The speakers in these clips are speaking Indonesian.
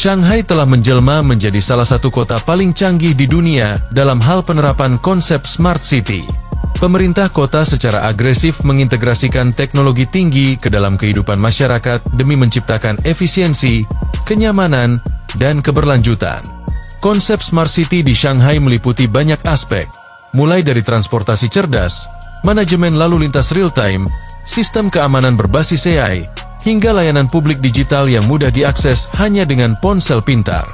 Shanghai telah menjelma menjadi salah satu kota paling canggih di dunia dalam hal penerapan konsep Smart City. Pemerintah kota secara agresif mengintegrasikan teknologi tinggi ke dalam kehidupan masyarakat demi menciptakan efisiensi, kenyamanan, dan keberlanjutan. Konsep Smart City di Shanghai meliputi banyak aspek, mulai dari transportasi cerdas, manajemen lalu lintas real-time, sistem keamanan berbasis AI, hingga layanan publik digital yang mudah diakses hanya dengan ponsel pintar.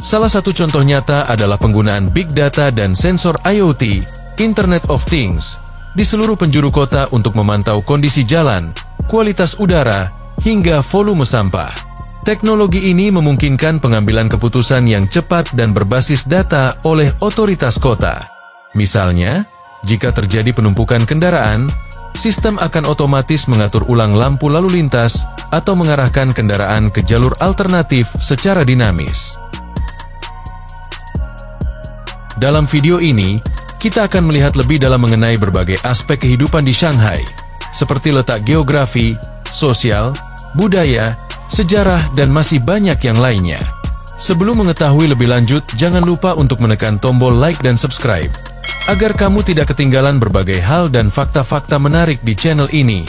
Salah satu contoh nyata adalah penggunaan big data dan sensor IoT, Internet of Things, di seluruh penjuru kota untuk memantau kondisi jalan, kualitas udara, hingga volume sampah. Teknologi ini memungkinkan pengambilan keputusan yang cepat dan berbasis data oleh otoritas kota. Misalnya, jika terjadi penumpukan kendaraan, sistem akan otomatis mengatur ulang lampu lalu lintas atau mengarahkan kendaraan ke jalur alternatif secara dinamis. Dalam video ini, kita akan melihat lebih dalam mengenai berbagai aspek kehidupan di Shanghai, seperti letak geografi, sosial, budaya, sejarah, dan masih banyak yang lainnya. Sebelum mengetahui lebih lanjut, jangan lupa untuk menekan tombol like dan subscribe, agar kamu tidak ketinggalan berbagai hal dan fakta-fakta menarik di channel ini.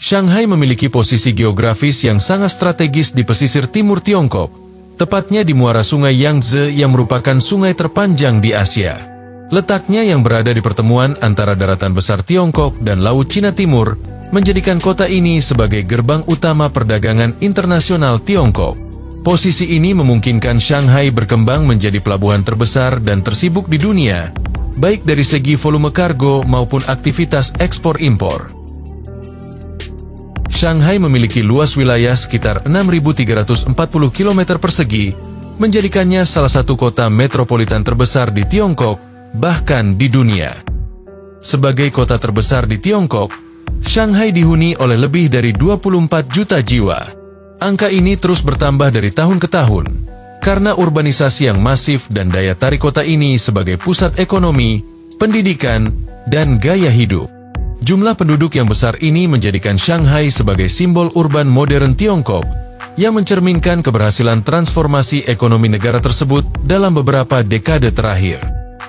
Shanghai memiliki posisi geografis yang sangat strategis di pesisir timur Tiongkok, tepatnya di muara sungai Yangtze yang merupakan sungai terpanjang di Asia. Letaknya yang berada di pertemuan antara daratan besar Tiongkok dan Laut Cina Timur menjadikan kota ini sebagai gerbang utama perdagangan internasional Tiongkok. Posisi ini memungkinkan Shanghai berkembang menjadi pelabuhan terbesar dan tersibuk di dunia, baik dari segi volume kargo maupun aktivitas ekspor-impor. Shanghai memiliki luas wilayah sekitar 6.340 km persegi, menjadikannya salah satu kota metropolitan terbesar di Tiongkok, bahkan di dunia. Sebagai kota terbesar di Tiongkok, Shanghai dihuni oleh lebih dari 24 juta jiwa. Angka ini terus bertambah dari tahun ke tahun, karena urbanisasi yang masif dan daya tarik kota ini sebagai pusat ekonomi, pendidikan, dan gaya hidup. Jumlah penduduk yang besar ini menjadikan Shanghai sebagai simbol urban modern Tiongkok, yang mencerminkan keberhasilan transformasi ekonomi negara tersebut dalam beberapa dekade terakhir.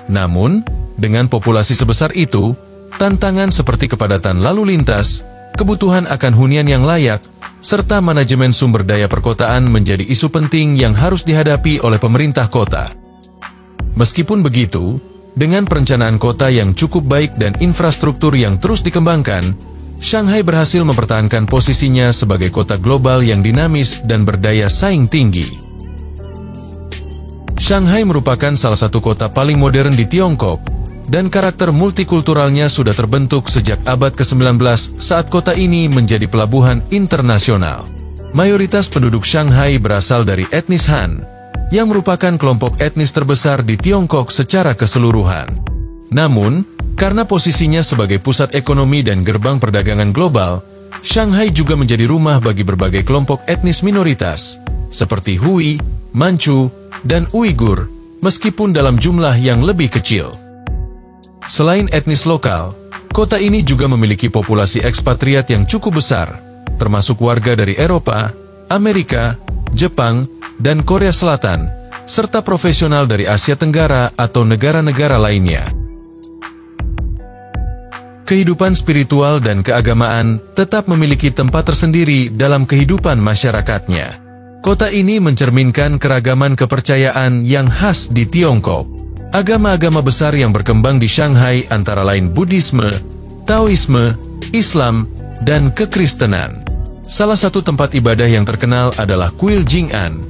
Namun, dengan populasi sebesar itu, tantangan seperti kepadatan lalu lintas, kebutuhan akan hunian yang layak, serta manajemen sumber daya perkotaan menjadi isu penting yang harus dihadapi oleh pemerintah kota. Meskipun begitu, dengan perencanaan kota yang cukup baik dan infrastruktur yang terus dikembangkan, Shanghai berhasil mempertahankan posisinya sebagai kota global yang dinamis dan berdaya saing tinggi. Shanghai merupakan salah satu kota paling modern di Tiongkok, dan karakter multikulturalnya sudah terbentuk sejak abad ke-19 saat kota ini menjadi pelabuhan internasional. Mayoritas penduduk Shanghai berasal dari etnis Han, yang merupakan kelompok etnis terbesar di Tiongkok secara keseluruhan. Namun, karena posisinya sebagai pusat ekonomi dan gerbang perdagangan global, Shanghai juga menjadi rumah bagi berbagai kelompok etnis minoritas, seperti Hui, Manchu, dan Uighur, meskipun dalam jumlah yang lebih kecil. Selain etnis lokal, kota ini juga memiliki populasi ekspatriat yang cukup besar, termasuk warga dari Eropa, Amerika, Jepang, dan Korea Selatan, serta profesional dari Asia Tenggara atau negara-negara lainnya. Kehidupan spiritual dan keagamaan tetap memiliki tempat tersendiri dalam kehidupan masyarakatnya. Kota ini mencerminkan keragaman kepercayaan yang khas di Tiongkok. Agama-agama besar yang berkembang di Shanghai antara lain Buddhisme, Taoisme, Islam, dan Kekristenan. Salah satu tempat ibadah yang terkenal adalah Kuil Jing'an,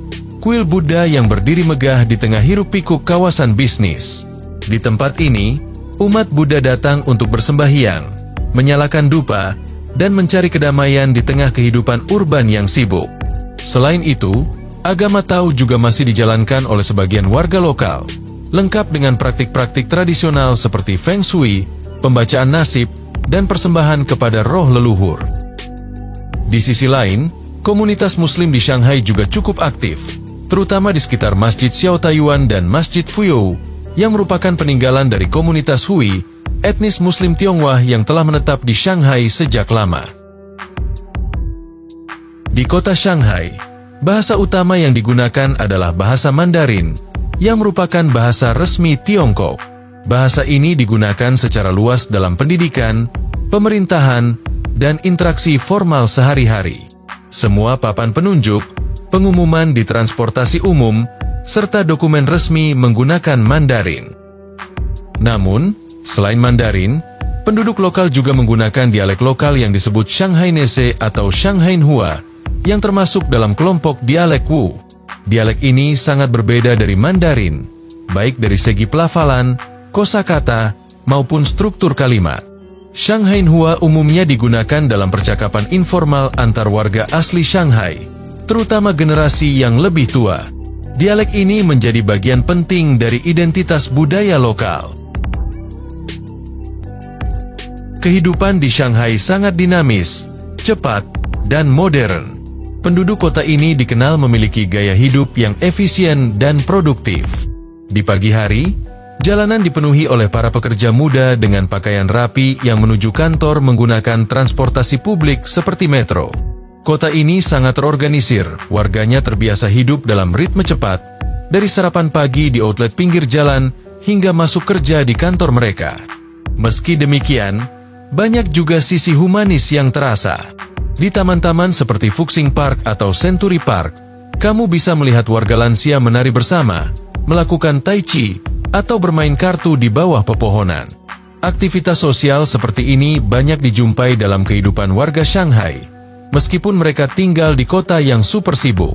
kuil Buddha yang berdiri megah di tengah hiruk-pikuk kawasan bisnis. Di tempat ini, umat Buddha datang untuk bersembahyang, menyalakan dupa, dan mencari kedamaian di tengah kehidupan urban yang sibuk. Selain itu, agama Tao juga masih dijalankan oleh sebagian warga lokal, lengkap dengan praktik-praktik tradisional seperti Feng Shui, pembacaan nasib, dan persembahan kepada roh leluhur. Di sisi lain, komunitas Muslim di Shanghai juga cukup aktif, terutama di sekitar Masjid Xiao Taiyuan dan Masjid Fuyou, yang merupakan peninggalan dari komunitas Hui, etnis Muslim Tionghoa yang telah menetap di Shanghai sejak lama. Di kota Shanghai, bahasa utama yang digunakan adalah bahasa Mandarin, yang merupakan bahasa resmi Tiongkok. Bahasa ini digunakan secara luas dalam pendidikan, pemerintahan, dan interaksi formal sehari-hari. Semua papan penunjuk, pengumuman di transportasi umum, serta dokumen resmi menggunakan Mandarin. Namun, selain Mandarin, penduduk lokal juga menggunakan dialek lokal yang disebut Shanghainese atau Shanghainhua, yang termasuk dalam kelompok dialek Wu. Dialek ini sangat berbeda dari Mandarin, baik dari segi pelafalan, kosakata, maupun struktur kalimat. Shanghainhua umumnya digunakan dalam percakapan informal antar warga asli Shanghai, terutama generasi yang lebih tua. Dialek ini menjadi bagian penting dari identitas budaya lokal. Kehidupan di Shanghai sangat dinamis, cepat, dan modern. Penduduk kota ini dikenal memiliki gaya hidup yang efisien dan produktif. Di pagi hari, jalanan dipenuhi oleh para pekerja muda dengan pakaian rapi yang menuju kantor menggunakan transportasi publik seperti metro. Kota ini sangat terorganisir, warganya terbiasa hidup dalam ritme cepat, dari sarapan pagi di outlet pinggir jalan hingga masuk kerja di kantor mereka. Meski demikian, banyak juga sisi humanis yang terasa. Di taman-taman seperti Fuxing Park atau Century Park, kamu bisa melihat warga lansia menari bersama, melakukan tai chi, atau bermain kartu di bawah pepohonan. Aktivitas sosial seperti ini banyak dijumpai dalam kehidupan warga Shanghai, meskipun mereka tinggal di kota yang super sibuk.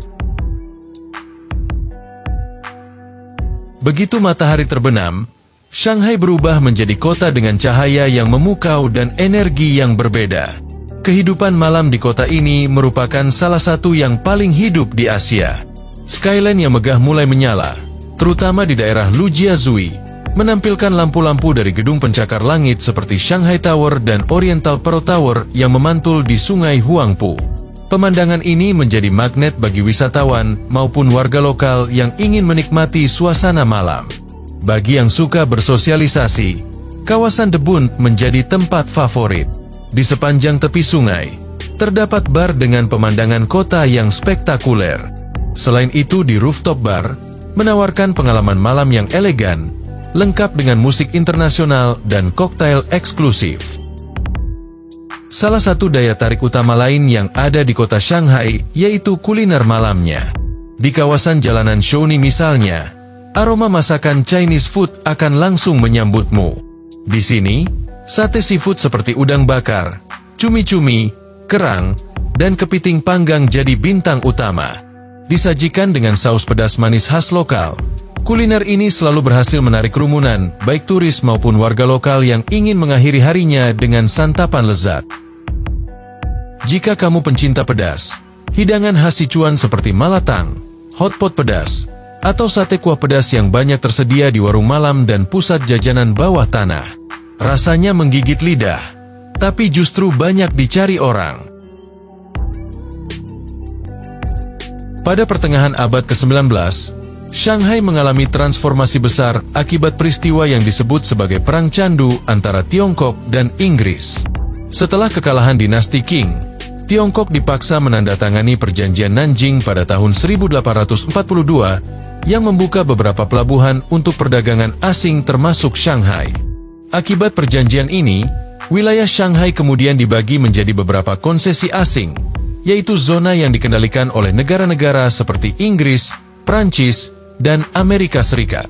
Begitu matahari terbenam, Shanghai berubah menjadi kota dengan cahaya yang memukau dan energi yang berbeda. Kehidupan malam di kota ini merupakan salah satu yang paling hidup di Asia. Skyline yang megah mulai menyala, terutama di daerah Lujiazui, menampilkan lampu-lampu dari gedung pencakar langit seperti Shanghai Tower dan Oriental Pearl Tower yang memantul di sungai Huangpu. Pemandangan ini menjadi magnet bagi wisatawan maupun warga lokal yang ingin menikmati suasana malam. Bagi yang suka bersosialisasi, kawasan The Bund menjadi tempat favorit. Di sepanjang tepi sungai, terdapat bar dengan pemandangan kota yang spektakuler. Selain itu, di rooftop bar, menawarkan pengalaman malam yang elegan, lengkap dengan musik internasional dan koktail eksklusif. Salah satu daya tarik utama lain yang ada di kota Shanghai yaitu kuliner malamnya. Di kawasan jalanan Shawnee misalnya, aroma masakan Chinese food akan langsung menyambutmu. Di sini, sate seafood seperti udang bakar, cumi-cumi, kerang, dan kepiting panggang jadi bintang utama. Disajikan dengan saus pedas manis khas lokal, kuliner ini selalu berhasil menarik kerumunan, baik turis maupun warga lokal yang ingin mengakhiri harinya dengan santapan lezat. Jika kamu pencinta pedas, hidangan khas Sichuan seperti malatang, hotpot pedas, atau sate kuah pedas yang banyak tersedia di warung malam dan pusat jajanan bawah tanah. Rasanya menggigit lidah, tapi justru banyak dicari orang. Pada pertengahan abad ke-19, Shanghai mengalami transformasi besar akibat peristiwa yang disebut sebagai Perang Candu antara Tiongkok dan Inggris. Setelah kekalahan dinasti Qing, Tiongkok dipaksa menandatangani perjanjian Nanjing pada tahun 1842 yang membuka beberapa pelabuhan untuk perdagangan asing termasuk Shanghai. Akibat perjanjian ini, wilayah Shanghai kemudian dibagi menjadi beberapa konsesi asing, yaitu zona yang dikendalikan oleh negara-negara seperti Inggris, Prancis, dan Amerika Serikat.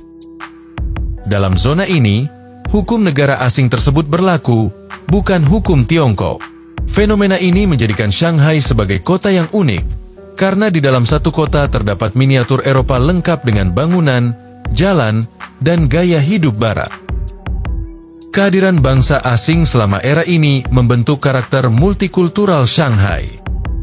Dalam zona ini, hukum negara asing tersebut berlaku, bukan hukum Tiongkok. Fenomena ini menjadikan Shanghai sebagai kota yang unik, karena di dalam satu kota terdapat miniatur Eropa lengkap dengan bangunan, jalan, dan gaya hidup barat. Kehadiran bangsa asing selama era ini membentuk karakter multikultural Shanghai.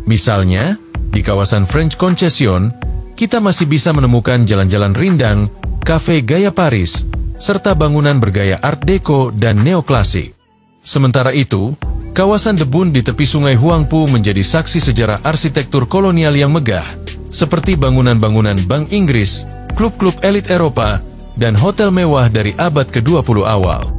Misalnya, di kawasan French Concession, kita masih bisa menemukan jalan-jalan rindang, kafe gaya Paris, serta bangunan bergaya Art Deco dan neoklasik. Sementara itu, kawasan The Bund di tepi sungai Huangpu menjadi saksi sejarah arsitektur kolonial yang megah, seperti bangunan-bangunan Bank Inggris, klub-klub elit Eropa, dan hotel mewah dari abad ke-20 awal.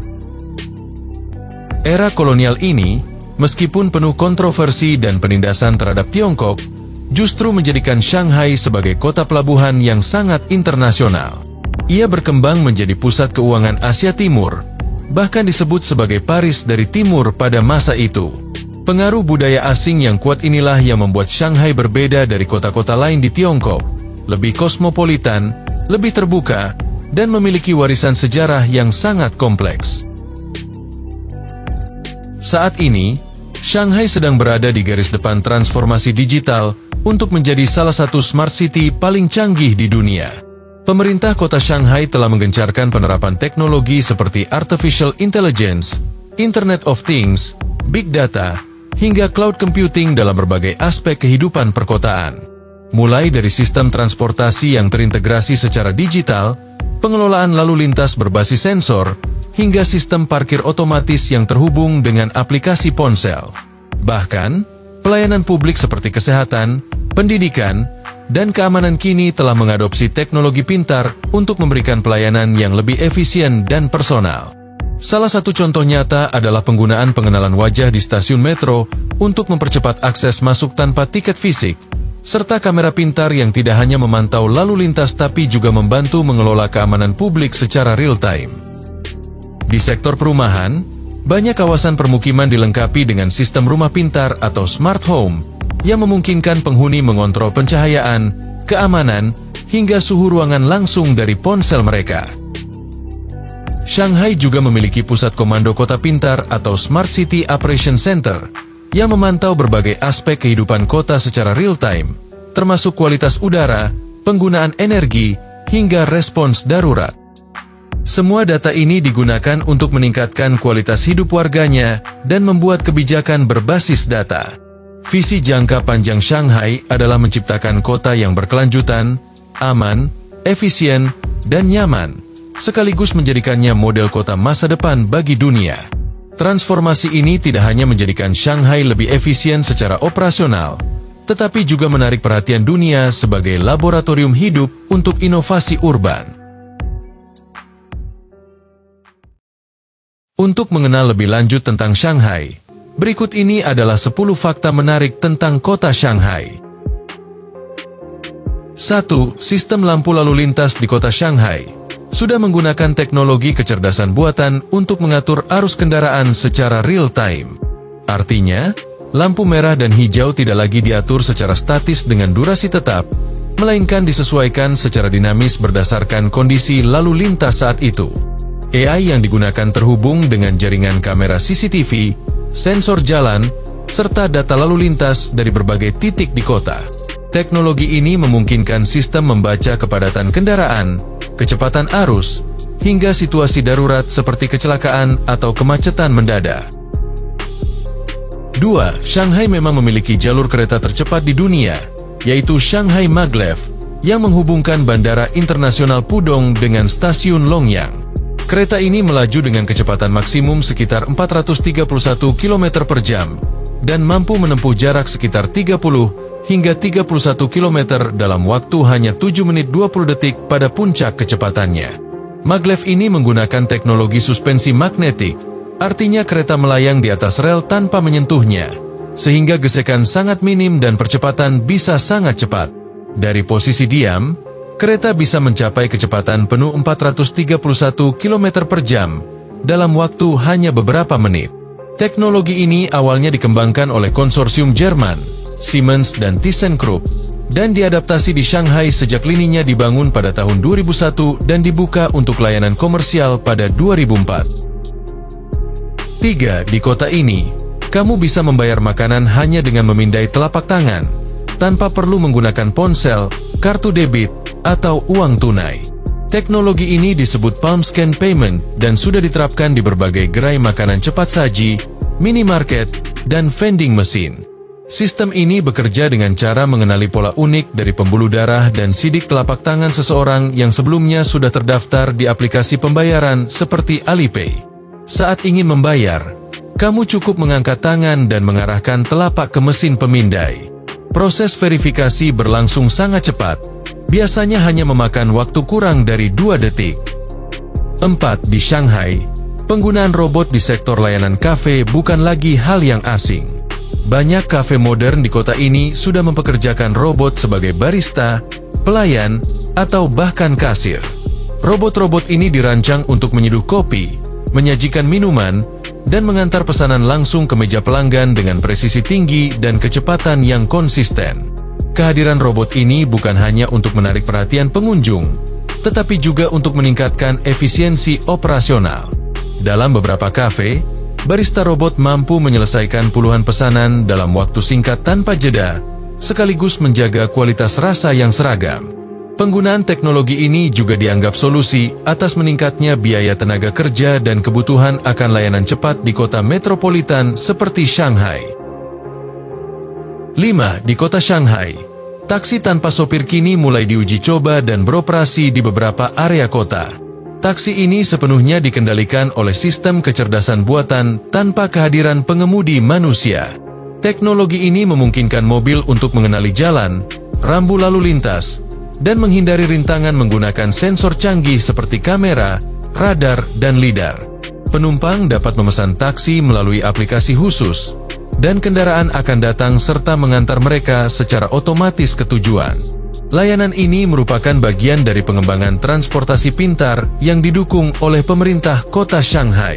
Era kolonial ini, meskipun penuh kontroversi dan penindasan terhadap Tiongkok, justru menjadikan Shanghai sebagai kota pelabuhan yang sangat internasional. Ia berkembang menjadi pusat keuangan Asia Timur, bahkan disebut sebagai Paris dari Timur pada masa itu. Pengaruh budaya asing yang kuat inilah yang membuat Shanghai berbeda dari kota-kota lain di Tiongkok, lebih kosmopolitan, lebih terbuka, dan memiliki warisan sejarah yang sangat kompleks. Saat ini, Shanghai sedang berada di garis depan transformasi digital untuk menjadi salah satu smart city paling canggih di dunia. Pemerintah kota Shanghai telah menggencarkan penerapan teknologi seperti Artificial Intelligence, Internet of Things, Big Data, hingga cloud computing dalam berbagai aspek kehidupan perkotaan. Mulai dari sistem transportasi yang terintegrasi secara digital, pengelolaan lalu lintas berbasis sensor, hingga sistem parkir otomatis yang terhubung dengan aplikasi ponsel. Bahkan, pelayanan publik seperti kesehatan, pendidikan, dan keamanan kini telah mengadopsi teknologi pintar untuk memberikan pelayanan yang lebih efisien dan personal. Salah satu contoh nyata adalah penggunaan pengenalan wajah di stasiun metro untuk mempercepat akses masuk tanpa tiket fisik, serta kamera pintar yang tidak hanya memantau lalu lintas tapi juga membantu mengelola keamanan publik secara real-time. Di sektor perumahan, banyak kawasan permukiman dilengkapi dengan sistem rumah pintar atau smart home yang memungkinkan penghuni mengontrol pencahayaan, keamanan, hingga suhu ruangan langsung dari ponsel mereka. Shanghai juga memiliki pusat komando kota pintar atau Smart City Operation Center yang memantau berbagai aspek kehidupan kota secara real-time, termasuk kualitas udara, penggunaan energi, hingga respons darurat. Semua data ini digunakan untuk meningkatkan kualitas hidup warganya dan membuat kebijakan berbasis data. Visi jangka panjang Shanghai adalah menciptakan kota yang berkelanjutan, aman, efisien, dan nyaman, sekaligus menjadikannya model kota masa depan bagi dunia. Transformasi ini tidak hanya menjadikan Shanghai lebih efisien secara operasional, tetapi juga menarik perhatian dunia sebagai laboratorium hidup untuk inovasi urban. Untuk mengenal lebih lanjut tentang Shanghai, berikut ini adalah 10 fakta menarik tentang kota Shanghai. 1. Sistem lampu lalu lintas di kota Shanghai sudah menggunakan teknologi kecerdasan buatan untuk mengatur arus kendaraan secara real-time. Artinya, lampu merah dan hijau tidak lagi diatur secara statis dengan durasi tetap, melainkan disesuaikan secara dinamis berdasarkan kondisi lalu lintas saat itu. AI yang digunakan terhubung dengan jaringan kamera CCTV, sensor jalan, serta data lalu lintas dari berbagai titik di kota. Teknologi ini memungkinkan sistem membaca kepadatan kendaraan, kecepatan arus, hingga situasi darurat seperti kecelakaan atau kemacetan mendadak. 2. Shanghai memang memiliki jalur kereta tercepat di dunia, yaitu Shanghai Maglev, yang menghubungkan Bandara Internasional Pudong dengan Stasiun Longyang. Kereta ini melaju dengan kecepatan maksimum sekitar 431 km per jam dan mampu menempuh jarak sekitar 30 hingga 31 km dalam waktu hanya 7 menit 20 detik pada puncak kecepatannya. Maglev ini menggunakan teknologi suspensi magnetik, artinya kereta melayang di atas rel tanpa menyentuhnya, sehingga gesekan sangat minim dan percepatan bisa sangat cepat. Dari posisi diam, kereta bisa mencapai kecepatan penuh 431 km per jam dalam waktu hanya beberapa menit. Teknologi ini awalnya dikembangkan oleh konsorsium Jerman, Siemens dan ThyssenKrupp, dan diadaptasi di Shanghai sejak lininya dibangun pada tahun 2001 dan dibuka untuk layanan komersial pada 2004. 3. Di kota ini, kamu bisa membayar makanan hanya dengan memindai telapak tangan, tanpa perlu menggunakan ponsel, kartu debit, atau uang tunai. Teknologi ini disebut palm scan payment dan sudah diterapkan di berbagai gerai makanan cepat saji, minimarket, dan vending machine. Sistem ini bekerja dengan cara mengenali pola unik dari pembuluh darah dan sidik telapak tangan seseorang yang sebelumnya sudah terdaftar di aplikasi pembayaran seperti Alipay. Saat ingin membayar, kamu cukup mengangkat tangan dan mengarahkan telapak ke mesin pemindai. Proses verifikasi berlangsung sangat cepat, biasanya hanya memakan waktu kurang dari 2 detik. 4. Di Shanghai, penggunaan robot di sektor layanan kafe bukan lagi hal yang asing. Banyak kafe modern di kota ini sudah mempekerjakan robot sebagai barista, pelayan, atau bahkan kasir. Robot-robot ini dirancang untuk menyeduh kopi, menyajikan minuman, dan mengantar pesanan langsung ke meja pelanggan dengan presisi tinggi dan kecepatan yang konsisten. Kehadiran robot ini bukan hanya untuk menarik perhatian pengunjung, tetapi juga untuk meningkatkan efisiensi operasional. Dalam beberapa kafe, barista robot mampu menyelesaikan puluhan pesanan dalam waktu singkat tanpa jeda, sekaligus menjaga kualitas rasa yang seragam. Penggunaan teknologi ini juga dianggap solusi atas meningkatnya biaya tenaga kerja dan kebutuhan akan layanan cepat di kota metropolitan seperti Shanghai. 5. Di kota Shanghai, taksi tanpa sopir kini mulai diuji coba dan beroperasi di beberapa area kota. Taksi ini sepenuhnya dikendalikan oleh sistem kecerdasan buatan tanpa kehadiran pengemudi manusia. Teknologi ini memungkinkan mobil untuk mengenali jalan, rambu lalu lintas, dan menghindari rintangan menggunakan sensor canggih seperti kamera, radar, dan lidar. Penumpang dapat memesan taksi melalui aplikasi khusus, dan kendaraan akan datang serta mengantar mereka secara otomatis ke tujuan. Layanan ini merupakan bagian dari pengembangan transportasi pintar yang didukung oleh pemerintah kota Shanghai.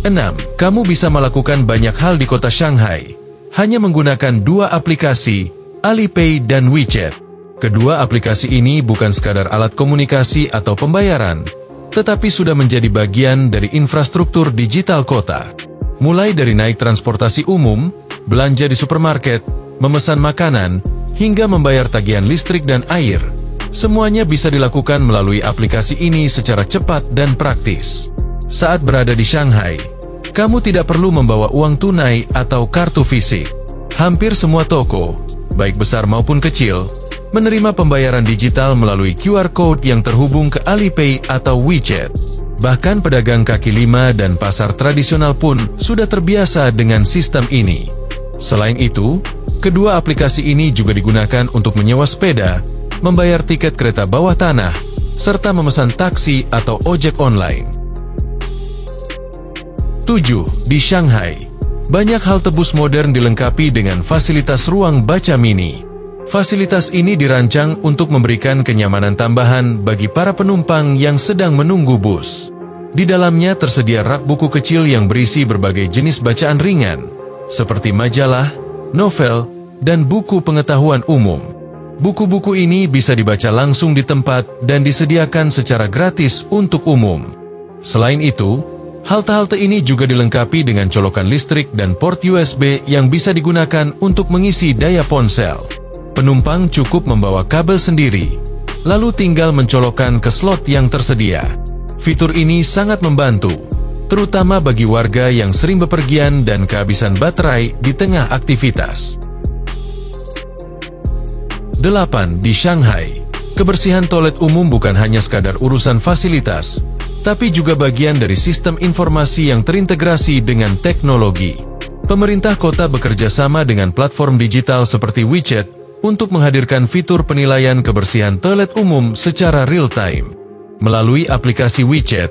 6. Kamu bisa melakukan banyak hal di kota Shanghai hanya menggunakan dua aplikasi, Alipay dan WeChat. Kedua aplikasi ini bukan sekadar alat komunikasi atau pembayaran, tetapi sudah menjadi bagian dari infrastruktur digital kota. Mulai dari naik transportasi umum, belanja di supermarket, memesan makanan, hingga membayar tagihan listrik dan air, semuanya bisa dilakukan melalui aplikasi ini secara cepat dan praktis. Saat berada di Shanghai, kamu tidak perlu membawa uang tunai atau kartu fisik. Hampir semua toko, baik besar maupun kecil, menerima pembayaran digital melalui QR Code yang terhubung ke Alipay atau WeChat. Bahkan pedagang kaki lima dan pasar tradisional pun sudah terbiasa dengan sistem ini. Selain itu, kedua aplikasi ini juga digunakan untuk menyewa sepeda, membayar tiket kereta bawah tanah, serta memesan taksi atau ojek online. 7. Di Shanghai, banyak halte bus modern dilengkapi dengan fasilitas ruang baca mini. Fasilitas ini dirancang untuk memberikan kenyamanan tambahan bagi para penumpang yang sedang menunggu bus. Di dalamnya tersedia rak buku kecil yang berisi berbagai jenis bacaan ringan, seperti majalah, novel, dan buku pengetahuan umum. Buku-buku ini bisa dibaca langsung di tempat dan disediakan secara gratis untuk umum. Selain itu, halte-halte ini juga dilengkapi dengan colokan listrik dan port USB yang bisa digunakan untuk mengisi daya ponsel. Penumpang cukup membawa kabel sendiri, lalu tinggal mencolokkan ke slot yang tersedia. Fitur ini sangat membantu, terutama bagi warga yang sering bepergian dan kehabisan baterai di tengah aktivitas. 8. Di Shanghai, kebersihan toilet umum bukan hanya sekadar urusan fasilitas, tapi juga bagian dari sistem informasi yang terintegrasi dengan teknologi. Pemerintah kota bekerja sama dengan platform digital seperti WeChat untuk menghadirkan fitur penilaian kebersihan toilet umum secara real-time. Melalui aplikasi WeChat,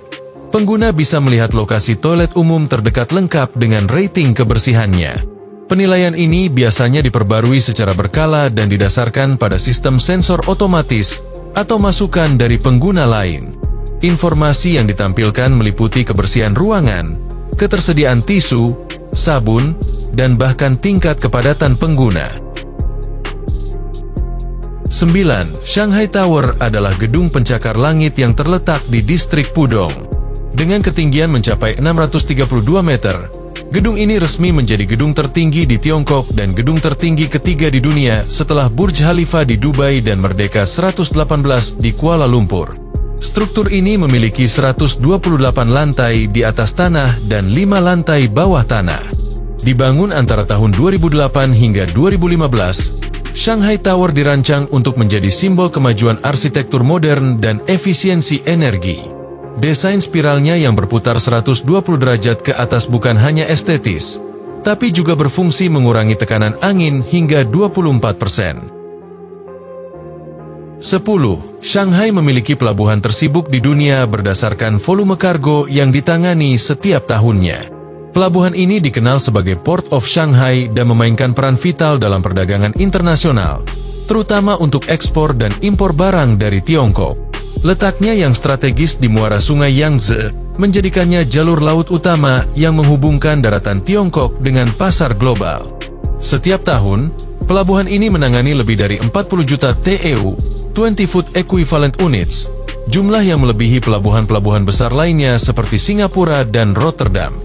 pengguna bisa melihat lokasi toilet umum terdekat lengkap dengan rating kebersihannya. Penilaian ini biasanya diperbarui secara berkala dan didasarkan pada sistem sensor otomatis atau masukan dari pengguna lain. Informasi yang ditampilkan meliputi kebersihan ruangan, ketersediaan tisu, sabun, dan bahkan tingkat kepadatan pengguna. 9. Shanghai Tower adalah gedung pencakar langit yang terletak di distrik Pudong. Dengan ketinggian mencapai 632 meter, gedung ini resmi menjadi gedung tertinggi di Tiongkok dan gedung tertinggi ketiga di dunia setelah Burj Khalifa di Dubai dan Merdeka 118 di Kuala Lumpur. Struktur ini memiliki 128 lantai di atas tanah dan 5 lantai bawah tanah. Dibangun antara tahun 2008 hingga 2015, Shanghai Tower dirancang untuk menjadi simbol kemajuan arsitektur modern dan efisiensi energi. Desain spiralnya yang berputar 120 derajat ke atas bukan hanya estetis, tapi juga berfungsi mengurangi tekanan angin hingga 24%. 10. Shanghai memiliki pelabuhan tersibuk di dunia berdasarkan volume kargo yang ditangani setiap tahunnya. Pelabuhan ini dikenal sebagai Port of Shanghai dan memainkan peran vital dalam perdagangan internasional, terutama untuk ekspor dan impor barang dari Tiongkok. Letaknya yang strategis di muara Sungai Yangtze menjadikannya jalur laut utama yang menghubungkan daratan Tiongkok dengan pasar global. Setiap tahun, pelabuhan ini menangani lebih dari 40 juta TEU, 20 Foot Equivalent Units, jumlah yang melebihi pelabuhan-pelabuhan besar lainnya seperti Singapura dan Rotterdam.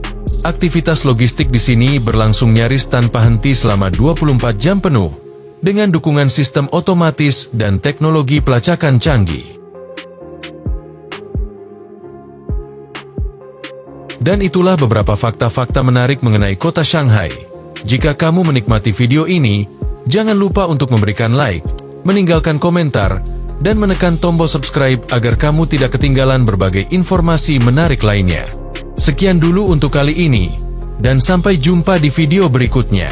Aktivitas logistik di sini berlangsung nyaris tanpa henti selama 24 jam penuh, dengan dukungan sistem otomatis dan teknologi pelacakan canggih. Dan itulah beberapa fakta-fakta menarik mengenai kota Shanghai. Jika kamu menikmati video ini, jangan lupa untuk memberikan like, meninggalkan komentar, dan menekan tombol subscribe agar kamu tidak ketinggalan berbagai informasi menarik lainnya. Sekian dulu untuk kali ini, dan sampai jumpa di video berikutnya.